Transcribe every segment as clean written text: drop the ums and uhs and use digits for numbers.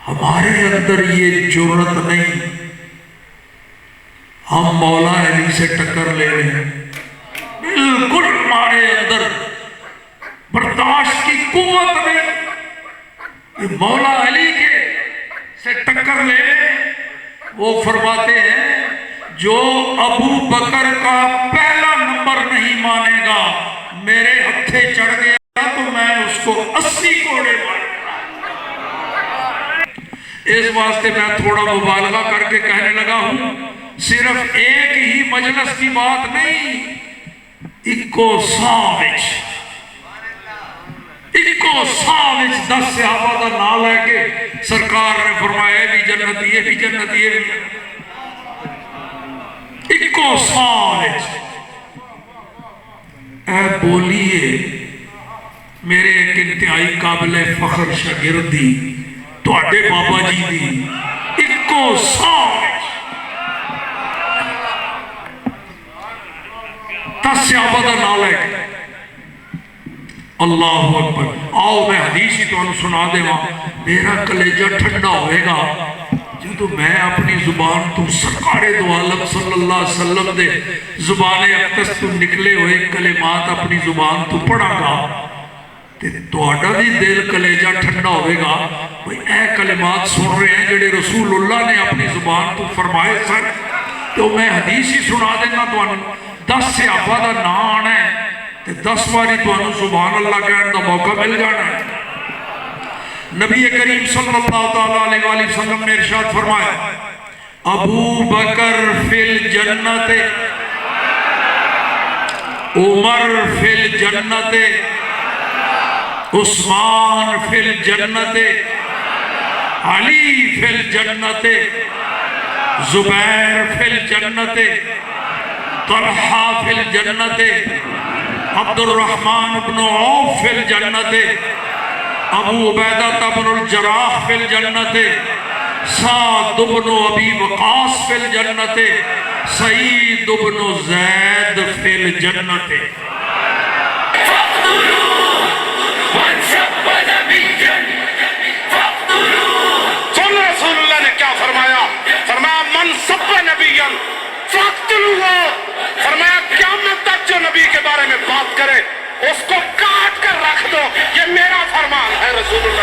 ہمارے اندر یہ جرأت نہیں، ہم مولا علی سے ٹکر لے رہے ہیں، بالکل ہمارے اندر برداشت کی قوت نہیں کہ مولا علی کے سے ٹکر لے لیں۔ وہ فرماتے ہیں جو ابو بکر کا پہلا نمبر نہیں مانے گا میرے ہتھے چڑھ گیا تو میں اس کو 80 کوڑے ماروں گا۔ اس واسطے میں تھوڑا مبالغہ کر کے کہنے لگا ہوں، صرف ایک ہی مجلس کی بات نہیں، اکو ساوچ 10 صحابہ کا نام لے کے سرکار نے فرمایا یہ بھی جنتی، یہ بھی جنتی، یہ بھی جنتی، اکو ساوچ۔ اے بولیے میرے ایک انتہائی قابل فخر شاگردی تواڈے بابا جی دی اکو ساوچ 10 صحابہ کا نام لے کے۔ اللہ اکبر۔ آؤ میں حدیث ہی تو سنا دے وہاں، میرا کلیجہ ٹھنڈا ہوئے گا جدو میں اپنی زبان تو سرکار دو عالم صلی اللہ علیہ وسلم دے زبان اقدس تو نکلے ہوئے کلمات اپنی زبان تو پڑھا گا تو آڈا بھی دل کلیجہ ٹھنڈا ہوئے گا۔ بھئی اے کلمات سن رہے ہیں جڑے رسول اللہ نے اپنی زبان تو فرمائے سن، تو میں حدیث ہی سنا دینا تو 10 صحابہ دا نام آنا ہے تو 10 باری تو سبحان اللہ کہنے دا موقع مل جانا ہے۔ نبی کریم صلی اللہ علیہ وآلہ وسلم نے ارشاد فرمایا ابو بکر فی الجنت، عمر فی الجنت، عثمان فی الجنت، علی فی الجنت، زبیر فی الجنت، طلحہ فی الجنت، عبد الرحمن بن عوف فی الجنت، ابو عبیدہ بن الجراح فی الجنت، سعد بن ابی وقاص فی الجنت، سعید بن زید فی الجنت۔ سن رسول اللہ نے کیا فرمایا؟ فرمایا من سب نبیا فاقتلوہ، فرمایا قیامت تک جو نبی کے بارے میں بات کرے اس کو کاٹ کر رکھ دو، یہ میرا فرمان ہے رسول اللہ۔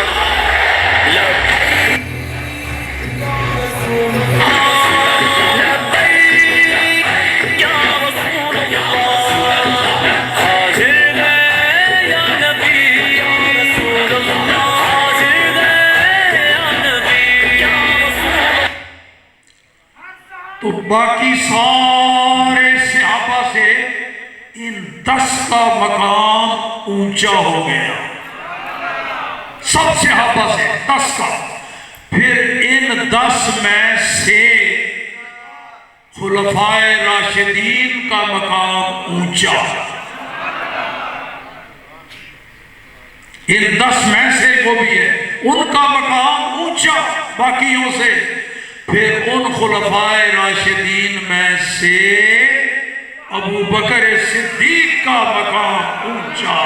تو باقی سارے صحابہ سے ان 10 کا مقام اونچا ہو گیا، سب صحابہ سے 10 کا۔ پھر ان 10 میں سے خلفائے راشدین کا مقام اونچا، ان 10 میں سے وہ بھی ہے ان کا مقام اونچا باقیوں سے۔ پھر ان خلفائے راشدین میں سے ابو بکر صدیق کا مقام اونچا۔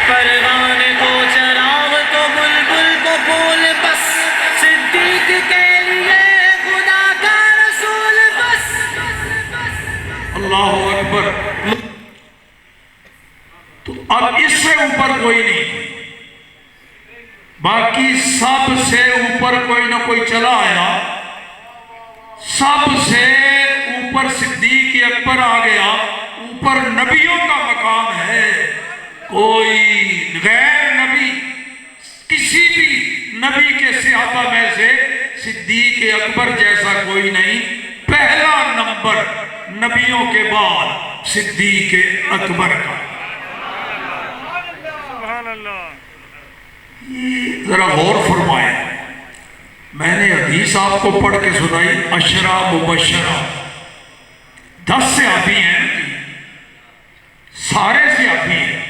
پروان کو چراغ کو بلبل کو پھول بس، صدیق کے لیے خدا کا رسول بس۔ اللہ اکبر۔ تو اب اس سے اوپر کوئی نہیں، باقی سب سے اوپر کوئی نہ کوئی چلا آیا، سب سے اوپر صدیق اکبر آ گیا، اوپر نبیوں کا مقام ہے۔ کوئی غیر نبی کسی بھی نبی کے صحابہ میں سے صدیق اکبر جیسا کوئی نہیں، پہلا نمبر نبیوں کے بعد صدیق اکبر کا۔ ذرا غور فرمائیں، میں نے حدیث آپ کو پڑھ کے سنائی، عشرہ مبشرہ 10 صحابی ہیں، سارے صحابی ہیں،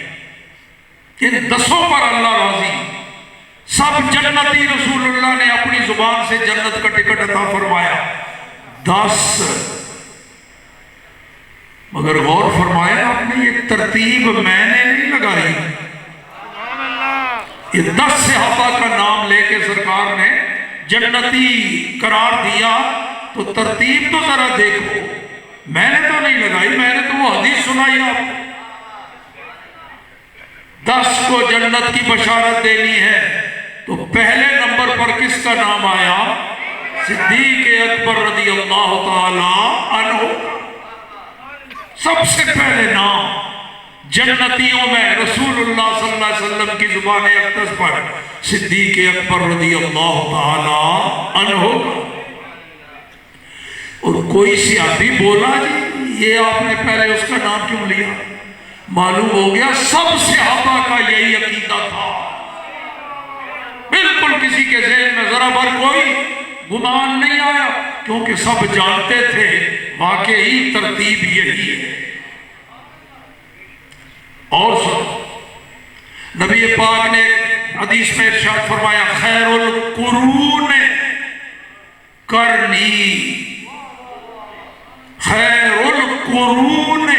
ان 10 پر اللہ راضی، سب جنتی، رسول اللہ نے اپنی زبان سے جنت کا ٹکٹ عطا فرمایا۔ 10 مگر غور فرمایا آپ نے یہ ترتیب میں نے نہیں لگائی، یہ 10 صحابہ کا نام لے کے سرکار نے جنتی قرار دیا، تو ترتیب تو ذرا دیکھو، میں نے تو نہیں لگائی، میں نے تو وہ حدیث سنائی آپ کو۔ 10 کو جنت کی بشارت دینی ہے تو پہلے نمبر پر کس کا نام آیا؟ صدیق اکبر رضی اللہ تعالی عنہ۔ سب سے پہلے نام جنتیوں میں رسول اللہ صلی اللہ علیہ وسلم کی زبان اقدس پر صدیق اکبر رضی اللہ تعالی عنہ۔ اور کوئی صحابی بولا جی یہ آپ نے پہلے اس کا نام کیوں لیا؟ معلوم ہو گیا سب صحابہ کا یہی عقیدہ تھا، بالکل کسی کے ذہن میں ذرا بھر کوئی گمان نہیں آیا، کیونکہ سب جانتے تھے واقعی ترتیب یہی ہے۔ اور سن، نبی پاک نے حدیث میں ارشاد فرمایا خیر القرون کرنی، خیر القرون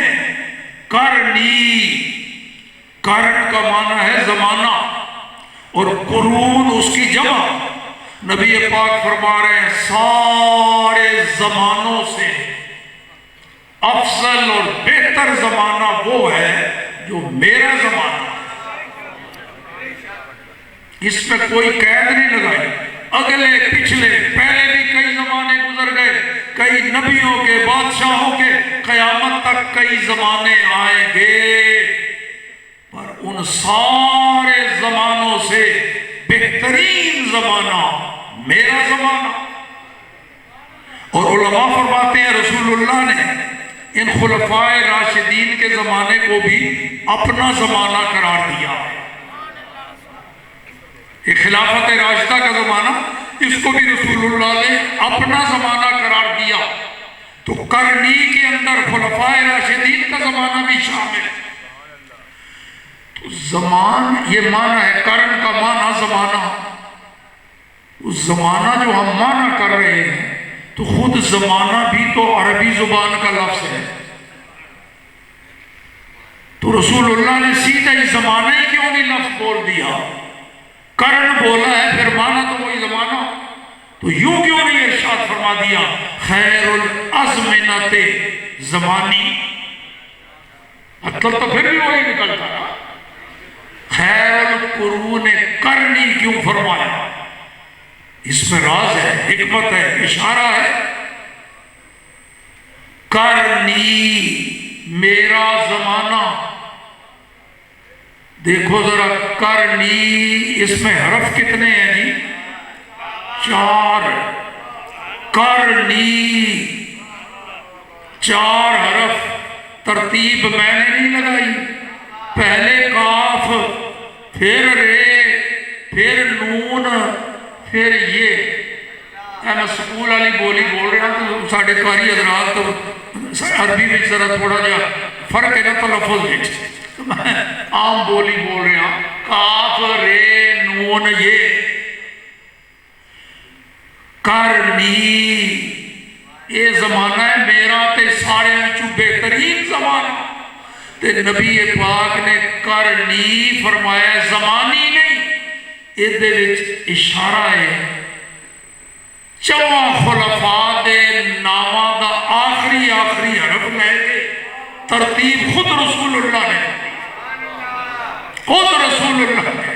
کرنی، کرن کا معنی ہے زمانہ اور قرون اس کی جمع۔ نبی پاک فرما رہے ہیں سارے زمانوں سے افضل اور بہتر زمانہ وہ ہے جو میرا زمانہ، اس میں کوئی قید نہیں لگائی۔ اگلے پچھلے پہلے بھی کئی زمانے گزر گئے، کئی نبیوں کے بادشاہوں کے، قیامت تک کئی زمانے آئیں گے، پر ان سارے زمانوں سے بہترین زمانہ میرا زمانہ۔ اور علماء فرماتے ہیں رسول اللہ نے ان خلفائے راشدین کے زمانے کو بھی اپنا زمانہ قرار دیا۔ یہ خلافت راشدہ کا زمانہ، اس کو بھی رسول اللہ نے اپنا زمانہ قرار دیا، تو کرنی کے اندر خلفائے راشدین کا زمانہ بھی شامل ہے۔ تو زمان یہ معنی ہے، کرن کا معنی زمانہ، اس زمانہ جو ہم معنی کر رہے ہیں تو خود زمانہ بھی تو عربی زبان کا لفظ ہے، تو رسول اللہ نے سیدھا ہی زمانہ ہی کیوں نہیں لفظ بول دیا؟ کرن بولا ہے پھر معنی تو وہی زمانہ، تو یوں کیوں نہیں ارشاد فرما دیا خیر الازمنت زمانی؟ مطلب تو پھر بھی وہی نکلتا ہے، خیر القرون کرنی کیوں فرمایا؟ اس میں راز ہے، حکمت ہے، اشارہ ہے۔ کرنی میرا زمانہ، دیکھو ذرا کرنی، اس میں حرف کتنے ہیں جی؟ 4۔ کرنی 4 حرف، ترتیب میں نے نہیں لگائی، پہلے کاف، پھر رے، پھر نون، پھر یہ۔ میں سکول والی بولی بول رہا ہوں تو ساڑھے قاری حضرات تو عربی میں ذرا تھوڑا جا فرق ہے نا تلفظ میں، میں عام بولی بول رہا ہوں، کاف رے نون یہ۔ کرنی یہ زمانہ ہے میرا تے سارے انچو بہترین زمانہ، تے نبی پاک نے کرنی فرمایا، زمانی نہیں، یہ دے وچ اشارہ ہے 4 خلفاء دے نامہ دا آخری حرف لے کے ترتیب خود رسول اللہ نے، خود رسول اللہ نے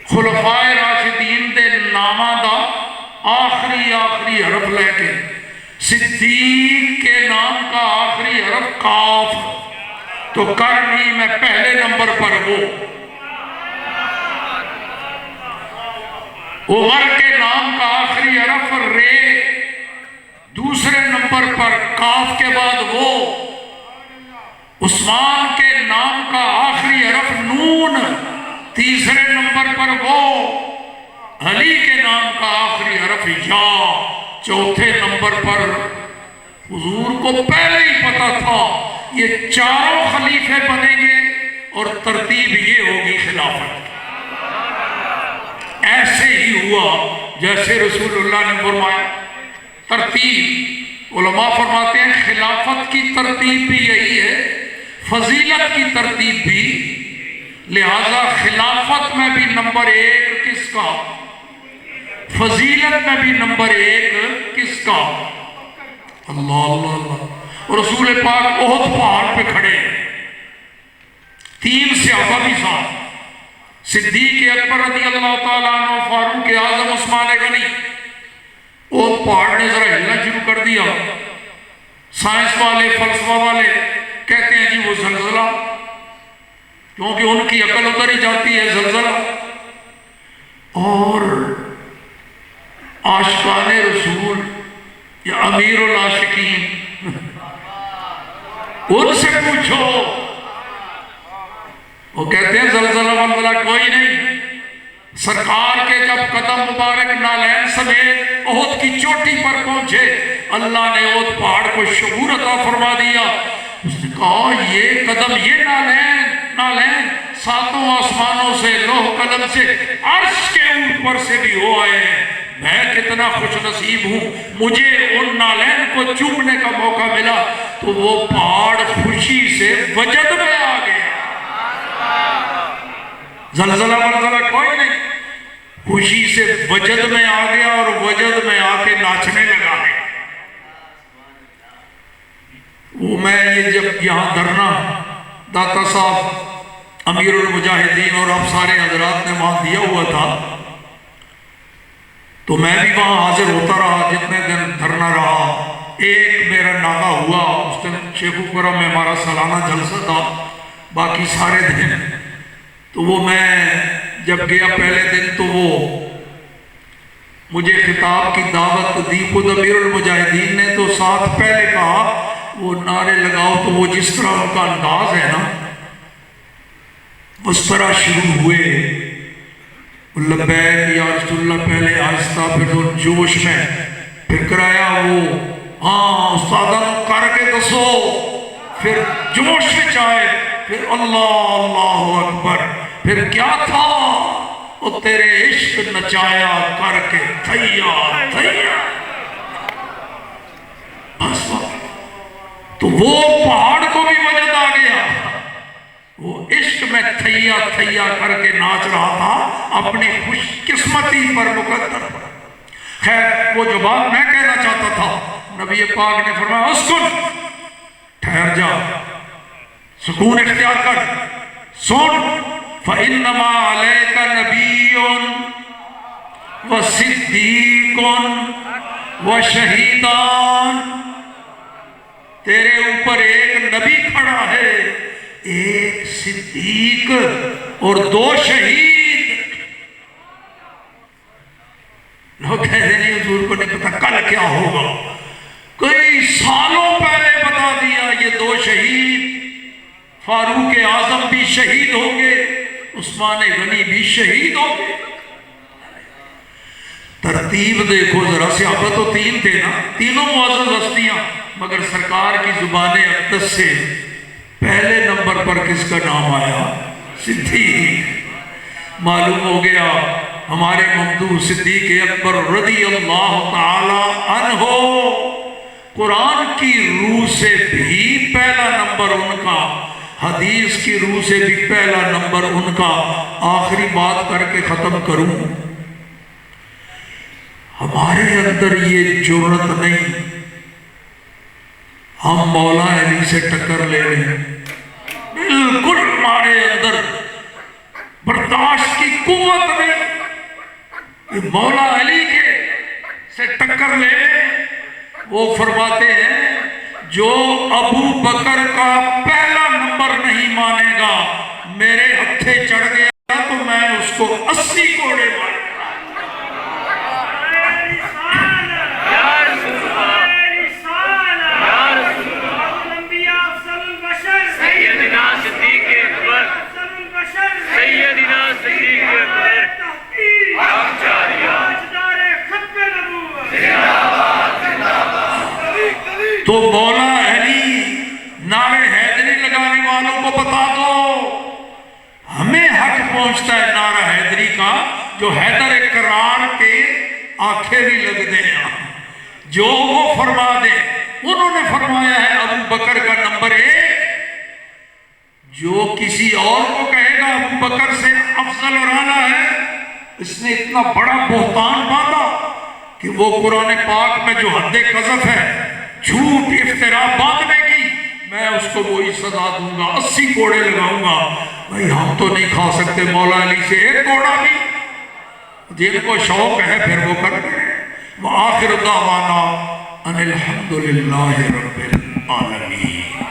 خلفائے راشدین دے نامہ دا آخری حرف لے کے، صدیق کے نام کا آخری حرف کاف، تو کرنی میں پہلے نمبر پر وہ، عمر کے نام کا آخری حرف رے، دوسرے نمبر پر کاف کے بعد وہ، عثمان کے نام کا آخری حرف نون، تیسرے نمبر پر وہ، علی کے نام کا آخری حرف یا، چوتھے نمبر پر حضور کو پہلے ہی پتا تھا یہ 4 خلیفے بنیں گے اور ترتیب یہ ہوگی خلافت۔ ایسے ہی ہوا جیسے رسول اللہ نے فرمایا، ترتیب ترتیب، علماء فرماتے ہیں خلافت کی ترتیب بھی یہی ہے، فضیلت کی ترتیب بھی، لہذا خلافت میں بھی نمبر 1 کس کا، فضیلت میں بھی نمبر 1 کس کا، اللہ اللہ اللہ۔ اور رسول پاک احد پہاڑ پہ کھڑے ہیں، 3 صحابہ بھی ساتھ، صدیق اکبر رضی اللہ تعالیٰ عنہ، فاروق اعظم، عثمان غنی۔ احد پہاڑ نے ذرا ہلنا شروع کر دیا، سائنس والے فلسفہ والے کہتے ہیں جی وہ زلزلہ، کیونکہ ان کی عقل ادھر ہی جاتی ہے زلزلہ۔ اور عاشقان رسول یا امیر العاشقین ان سے پوچھو، وہ کہتے ہیں زلزلہ ولزلہ کوئی نہیں۔ سرکار کے جب قدم مبارک نالین سمیت احد کی چوٹی پر پہنچے، اللہ نے احد پہاڑ کو شعور عطا فرما دیا۔ اس نے کہا یہ قدم، یہ نالین 7 آسمانوں سے، لوح قلم سے، عرش کے اوپر سے بھی ہو آئے ہیں۔ میں کتنا خوش نصیب ہوں، مجھے ان نالین کو چومنے کا موقع ملا۔ تو وہ پہاڑ خوشی سے وجد میں آ گیا، زلزلہ ولزلہ کوئی نہیں، خوشی سے وجد میں آ گیا اور وجد میں آ کے ناچنے لگا ہے۔ وہ میں یہ جب یہاں دھرنا داتا صاحب امیر المجاہدین اور آپ سارے حضرات نے وہاں دیا ہوا تھا، تو میں بھی وہاں حاضر ہوتا رہا جتنے دن دھرنا رہا۔ ایک میرا ناغہ ہوا، اس دن شیخ کرم میں ہمارا سالانہ جلسہ تھا، باقی سارے دن تو وہ میں جب گیا پہلے دن تو وہ مجھے خطاب کی دعوت دی خود امیر المجاہدین نے، تو ساتھ پہلے کہا وہ نعرے لگاؤ، تو وہ جس طرح ان کا انداز ہے نا اس طرح شروع ہوئے، لبیک یا رسول اللہ پہلے آہستہ، پھر جوش میں، پھر کرایا وہ ہاں استادن کر کے دسو، پھر جوش میں چاہے، پھر اللہ اللہ اکبر، پھر کیا تھا وہ تیرے عشق نچایا کر کے تھیا تھیا، تو وہ پہاڑ کو بھی وجد آ گیا، وہ عشق میں تھیا تھیا کر کے ناچ رہا تھا اپنی خوش قسمتی پر مقدر۔ خیر وہ جو بات میں کہنا چاہتا تھا، نبی پاک نے فرمایا اسکن، ٹھہر جا، سکون اختیار کر، سن، فَإِنَّمَا عَلَيْكَ نَبِيٌّ وَصِدِّيقٌ وَشَهِيدًا، تیرے اوپر ایک نبی کھڑا ہے، ایک صدیق اور 2 شہید۔ لوگ کہتے نہیں حضور کو نہیں پتا کل کیا ہوگا، کئی سالوں پہلے بتا دیا یہ 2 شہید، فاروق اعظم بھی شہید ہوں گے، عثمان غنی بھی شہید ہوں گے۔ ترتیب دیکھو ذرا، صحابہ تو 3 تھے نا، تینوں معزز ہستیاں، مگر سرکار کی زبان اقدس سے پہلے نمبر پر کس کا نام آیا؟ صدیق۔ معلوم ہو گیا ہمارے ممدوح صدیق اکبر رضی اللہ تعالی عنہ قرآن کی روح سے بھی پہلا نمبر ان کا، حدیث کی روح سے بھی پہلا نمبر ان کا۔ آخری بات کر کے ختم کروں، ہمارے اندر یہ جرأت نہیں، ہم مولا علی سے ٹکر لے رہے ہیں، بالکل ہمارے اندر برداشت کی قوت نہیں کہ مولا علی کے سے ٹکر لے۔ وہ فرماتے ہیں جو ابو بکر کا پہلا نمبر نہیں مانے گا، میرے ہتھے چڑھ گیا تو میں اس کو 80 کوڑے ماروں گا۔ تو مولا علی نعرے حیدری لگانے والوں کو بتا دو، ہمیں حق پہنچتا ہے نعرہ حیدری کا، جو حیدر کرار کے آنکھیں بھی لگ دے ہیں، جو وہ فرما دے. انہوں نے فرمایا ہے ابو بکر کا نمبر 1. جو کسی اور کو کہے گا ابو بکر سے افضل اور اعلیٰ ہے، اس نے اتنا بڑا بہتان باندھا کہ وہ قرآن پاک میں جو حد قذف ہے، جھوٹ افتراء باندھنے کی، میں اس کو وہی سزا دوں گا، 80 کوڑے لگاؤں گا. بھائی ہم تو نہیں کھا سکتے مولا علی سے ایک کوڑا بھی. جن کو شوق ہے پھر وہ کرتے ہیں. وآخر دعوانا ان الحمدللہ رب العالمین.